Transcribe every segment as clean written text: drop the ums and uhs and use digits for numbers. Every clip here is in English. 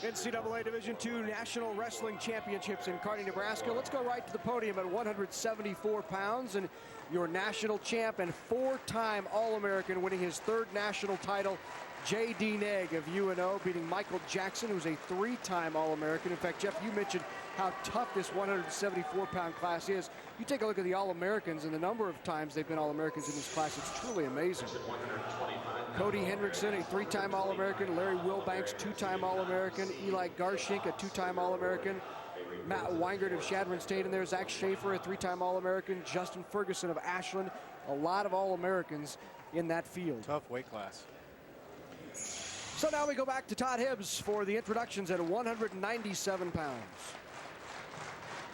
NCAA Division II National Wrestling Championships in Kearney, Nebraska. Let's go right to the podium at 174 pounds. And your national champ and four-time All-American, winning his third national title, J.D. Negg of UNO, beating Michael Jackson, who's a three-time All-American. In fact, Jeff, you mentioned how tough this 174-pound class is. You take a look at the All-Americans and the number of times they've been All-Americans in this class. It's truly amazing. Cody Hendrickson, a three-time All-American. Larry Wilbanks, two-time All-American. Eli Garshink, a two-time All-American. Matt Weingart of Chadron State in there. Zach Schaefer, a three-time All-American. Justin Ferguson of Ashland. A lot of All-Americans in that field. Tough weight class. So now we go back to Todd Hibbs for the introductions at 197 pounds.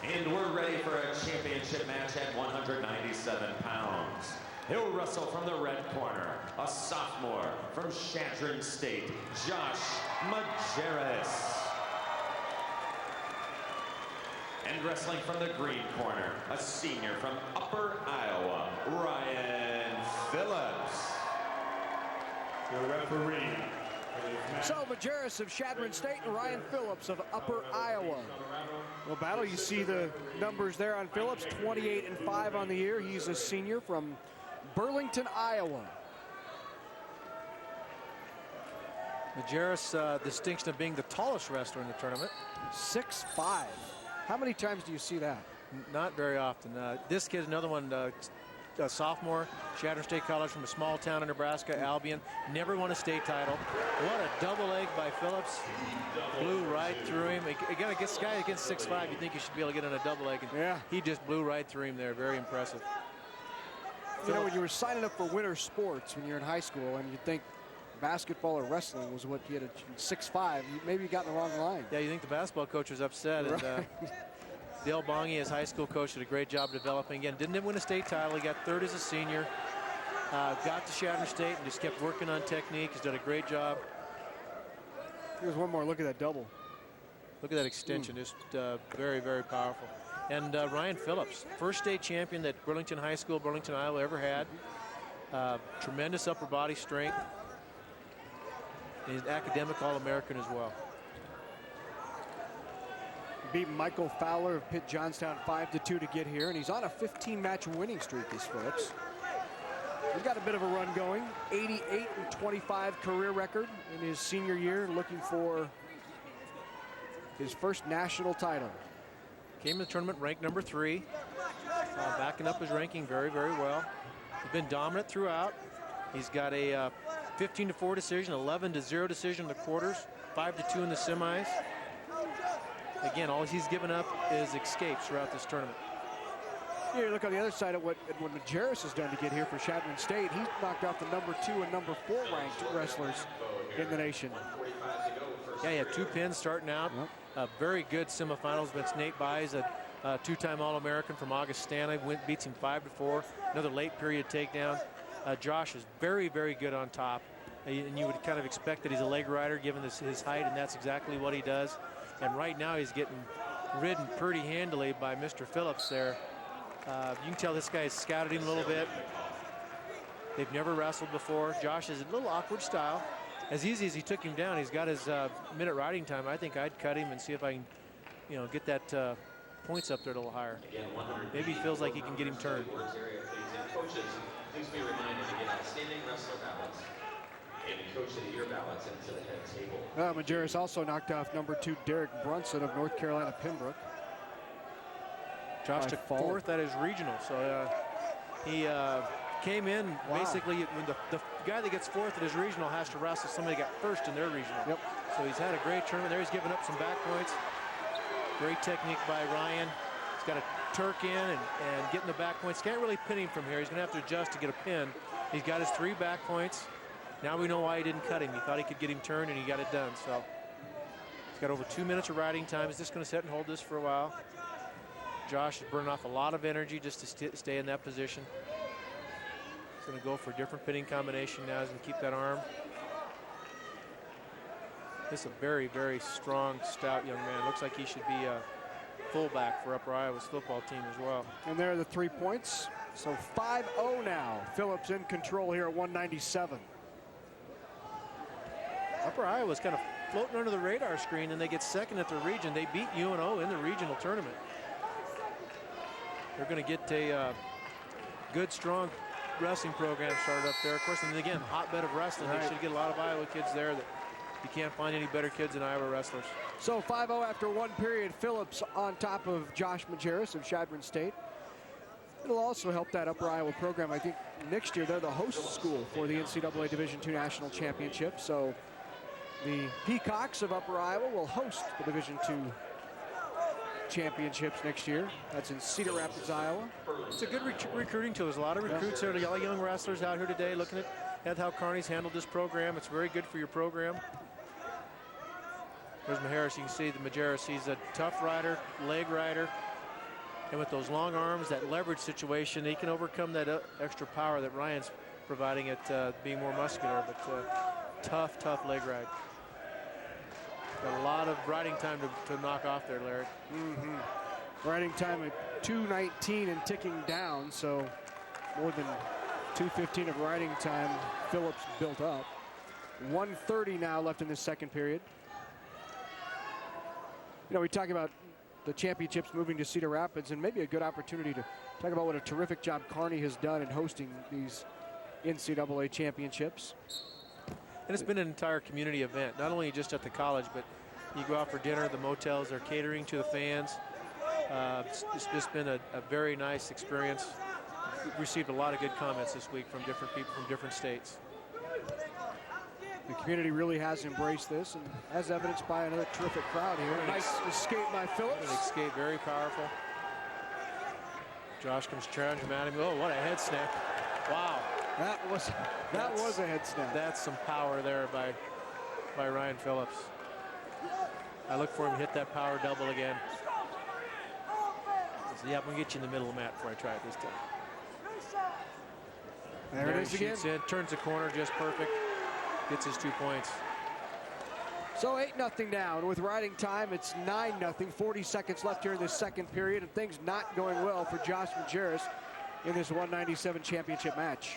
And we're ready for a championship match at 197 pounds. He'll wrestle from the red corner, a sophomore from Chadron State, Josh Majerus. And wrestling from the green corner, a senior from Upper Iowa, Ryan Phillips. The referee. So Majerus of Chadron State and Ryan Phillips of Upper Iowa. Well, battle, you see the numbers there on Phillips, 28-5 on the year. He's a senior from Burlington, Iowa. Majerus, distinction of being the tallest wrestler in the tournament. 6'5". How many times do you see that? Not very often. This kid, another one, a sophomore, Chadron State College from a small town in Nebraska, Albion. Never won a state title. What a double leg by Phillips. Blew right through him. Again, against guy against 6'5", you think you should be able to get on a double leg. And yeah, he just blew right through him there. Very impressive. You know, when you were signing up for winter sports when you're in high school and you think basketball or wrestling was what you had at 6'5", maybe you got in the wrong line. Yeah, you think the basketball coach was upset. Right. And, Dale Bongi, his high school coach, did a great job developing. Again, didn't win a state title. He got third as a senior. Got to Chadron State and just kept working on technique. He's done a great job. Here's one more look at that double. Look at that extension. Just very, very powerful. And Ryan Phillips, first state champion that Burlington High School, Burlington, Iowa ever had. Tremendous upper body strength. And he's an academic All-American as well. Beat Michael Fowler of Pitt Johnstown 5-2 to get here, and he's on a 15-match winning streak, this Phillips. He's got a bit of a run going, 88-25 career record in his senior year, looking for his first national title. Came to the tournament ranked number 3, backing up his ranking very, very well. He's been dominant throughout. He's got a 15-4 decision, 11-0 decision in the quarters, 5-2 in the semis. Again, all he's given up is escapes throughout this tournament. Here, look on the other side at what Majerus has done to get here for Chadron State. He's knocked out the number 2 and number 4 ranked wrestlers in the nation. Yeah, he had 2 pins starting out. Yep. Very good semifinals against Nate Buys, a two-time All-American from Augustana. Beats him 5-4. Another late period takedown. Josh is very, very good on top. And you would kind of expect that he's a leg rider given his height, and that's exactly what he does. And right now he's getting ridden pretty handily by Mr. Phillips there. You can tell this guy has scouted him a little bit. They've never wrestled before. Josh is a little awkward style. As easy as he took him down, he's got his minute riding time. I think I'd cut him and see if I can, get that points up there a little higher. Maybe he feels like he can get him turned. Coaches, please be reminded to get outstanding wrestler ballots and Coach of the Year ballots into the head table. Majerus also knocked off number 2 Derek Brunson of North Carolina Pembroke. Josh took 4th at his regional, so he came in basically when the guy that gets 4th at his regional has to wrestle somebody that got 1st in their regional. Yep. So he's had a great tournament there. He's given up some back points. Great technique by Ryan. He's got a Turk in and getting the back points. Can't really pin him from here. He's going to have to adjust to get a pin. He's got his 3 back points. Now we know why he didn't cut him. He thought he could get him turned, and he got it done. So he's got over 2 minutes of riding time. He's just going to sit and hold this for a while. Josh is burning off a lot of energy just to stay in that position. He's going to go for a different pinning combination now. He's going to keep that arm. This is a very, very strong, stout young man. Looks like he should be a fullback for Upper Iowa's football team as well. And there are the 3 points. So 5-0 now. Phillips in control here at 197. Upper Iowa was kind of floating under the radar screen, and they get second at their region. They beat UNO in the regional tournament. They're going to get a good, strong wrestling program started up there. Of course, and again, hotbed of wrestling. They should get a lot of Iowa kids there. That you can't find any better kids than Iowa wrestlers. So 5-0 after one period. Phillips on top of Josh Majerus of Chadron State. It'll also help that Upper Iowa program. I think next year they're the host school for the NCAA Division II National Championship. So the Peacocks of Upper Iowa will host the Division II championships next year. That's in Cedar Rapids, Iowa. It's a good recruiting tool. There's a lot of recruits there, a lot of young wrestlers out here today looking at how Kearney's handled this program. It's very good for your program. There's Majerus. You can see the Majerus. He's a tough rider, leg rider. And with those long arms, that leverage situation, he can overcome that extra power that Ryan's providing at being more muscular. But tough leg ride. Got a lot of riding time to knock off there, Larry. Riding time at 2:19 and ticking down, so more than 2:15 of riding time Phillips built up. 1:30 now left in this second period. You know, we talk about the championships moving to Cedar Rapids, and maybe a good opportunity to talk about what a terrific job Kearney has done in hosting these NCAA championships. And it's been an entire community event, not only just at the college, but you go out for dinner, the motels are catering to the fans. It's just been a very nice experience. We've received a lot of good comments this week from different people from different states. The community really has embraced this, and as evidenced by another terrific crowd here. Nice escape by Phillips. An escape, very powerful. Josh comes charging at him. Oh, what a head snap. Wow. That was a head snap. That's some power there by Ryan Phillips. I look for him to hit that power double again. So, yeah, I'm going to get you in the middle of the mat before I try it this time. There it is again. In, turns the corner just perfect. Gets his 2 points. So 8-0 down. With riding time, it's 9-0. 40 seconds left here in this second period, and things not going well for Josh Majerus in this 197 championship match.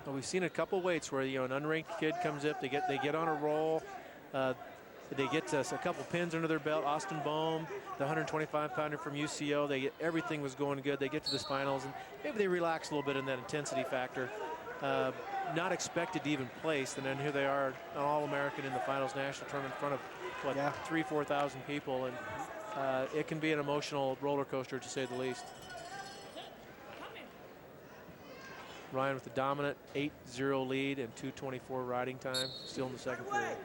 Well, we've seen a couple weights where, you know, an unranked kid comes up, they get on a roll, they get a couple pins under their belt. Austin Bohm, the 125-pounder from UCO, everything was going good. They get to the finals, and maybe they relax a little bit in that intensity factor. Not expected to even place, and then here they are, an All-American in the finals national tournament in front of, what, 3,000-4,000 people, and it can be an emotional roller coaster, to say the least. Ryan with the dominant 8-0 lead and 2:24 riding time, still in the second period.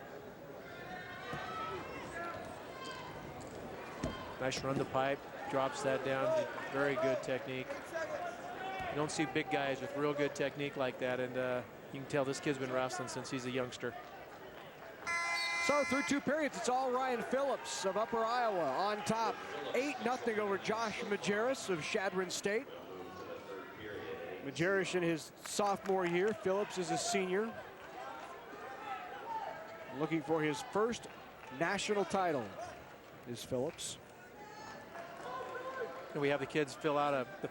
Nice run the pipe, drops that down. Very good technique. You don't see big guys with real good technique like that, and you can tell this kid's been wrestling since he's a youngster. So through 2 periods, it's all Ryan Phillips of Upper Iowa on top. 8-0 over Josh Majerus of Chadron State. Majerus in his sophomore year. Phillips is a senior. Looking for his first national title is Phillips. And we have the kids the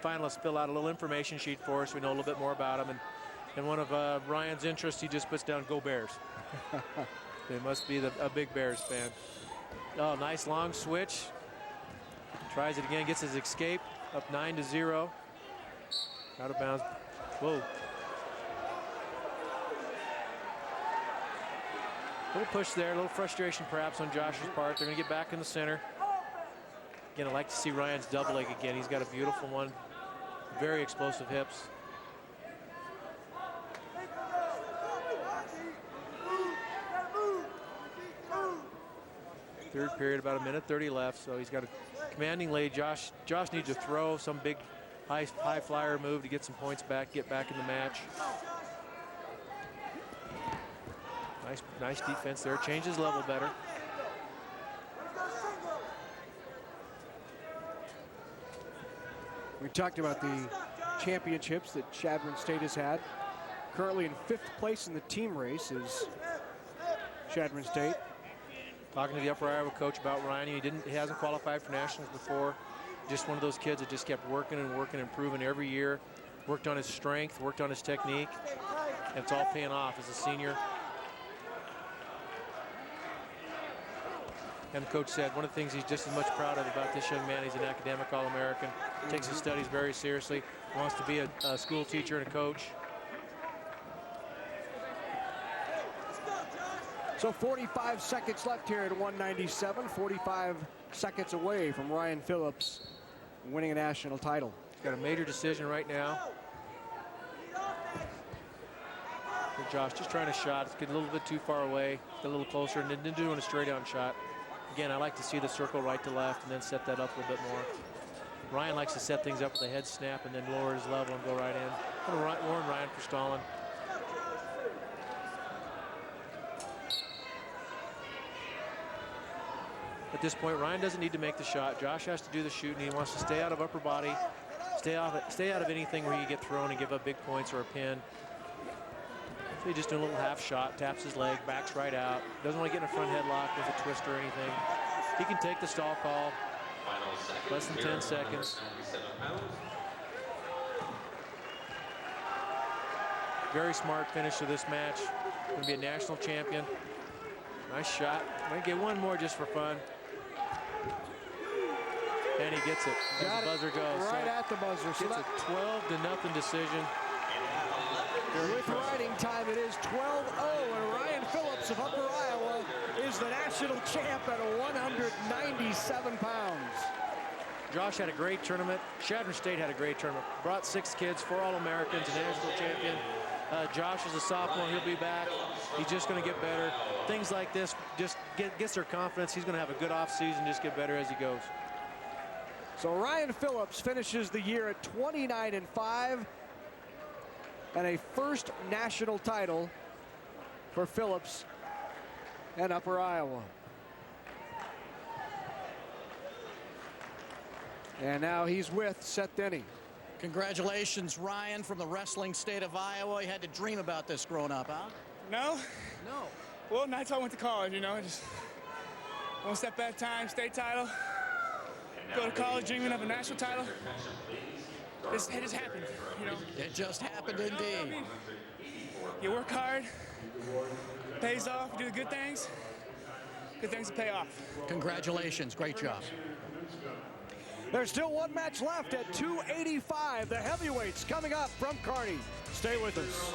finalists fill out a little information sheet for us. We know a little bit more about them. And one of Ryan's interests, he just puts down, "Go Bears." They must be a big Bears fan. Oh, nice long switch. Tries it again, gets his escape, up 9-0. Out of bounds. Whoa. Little push there, a little frustration perhaps on Josh's part. They're going to get back in the center. Again, I like to see Ryan's double leg again. He's got a beautiful one. Very explosive hips. Third period, about 1:30 left, so he's got a commanding lead. Josh needs to throw some big high flyer move to get some points back, get back in the match. Nice defense there. Changes level better. We talked about the championships that Chadron State has had. Currently in 5th place in the team race is Chadron State. Talking to the Upper Iowa coach about Ryan, he hasn't qualified for nationals before. Just one of those kids that just kept working and working, improving every year. Worked on his strength, worked on his technique. and it's all paying off as a senior. And the coach said one of the things he's just as much proud of about this young man, he's an academic All-American, takes his studies very seriously, wants to be a school teacher and a coach. So 45 seconds left here at 197, 45 seconds away from Ryan Phillips winning a national title. He's got a major decision right now. For Josh, just trying a shot. It's getting a little bit too far away, get a little closer, and then doing a straight-on shot. Again, I like to see the circle right to left and then set that up a little bit more. Ryan likes to set things up with a head snap and then lower his level and go right in. I'm going to warn Ryan for stalling. At this point, Ryan doesn't need to make the shot. Josh has to do the shooting. He wants to stay out of upper body, stay out of anything where you get thrown and give up big points or a pin. So he just doing a little half shot, taps his leg, backs right out. Doesn't want to get in a front headlock with a twist or anything. He can take the stall call. Less than 10 seconds. Very smart finish to this match. Going to be a national champion. Nice shot. Might get one more just for fun. And he gets it. As the buzzer goes. Right at the buzzer. So it's a 12-0 decision. With riding time, it is 12-0, and Ryan Phillips of Upper Iowa is the national champ at 197 pounds. Josh had a great tournament. Chadron State had a great tournament. Brought 6 kids, 4 All-Americans, a national champion. Josh is a sophomore. He'll be back. He's just going to get better. Things like this just gets their confidence. He's going to have a good offseason, just get better as he goes. So Ryan Phillips finishes the year at 29-5. And a first national title for Phillips and Upper Iowa. And now he's with Seth Denny. Congratulations, Ryan, from the wrestling state of Iowa. You had to dream about this growing up, huh? No. No. Well, not until I went to college, you know, just one step at a time, state title. Go to college dreaming of a national title. It just happened, you know. It just happened indeed. You work hard, pays off, you do the good things will pay off. Congratulations, great job. There's still one match left at 285. The heavyweights coming up from Kearney. Stay with us.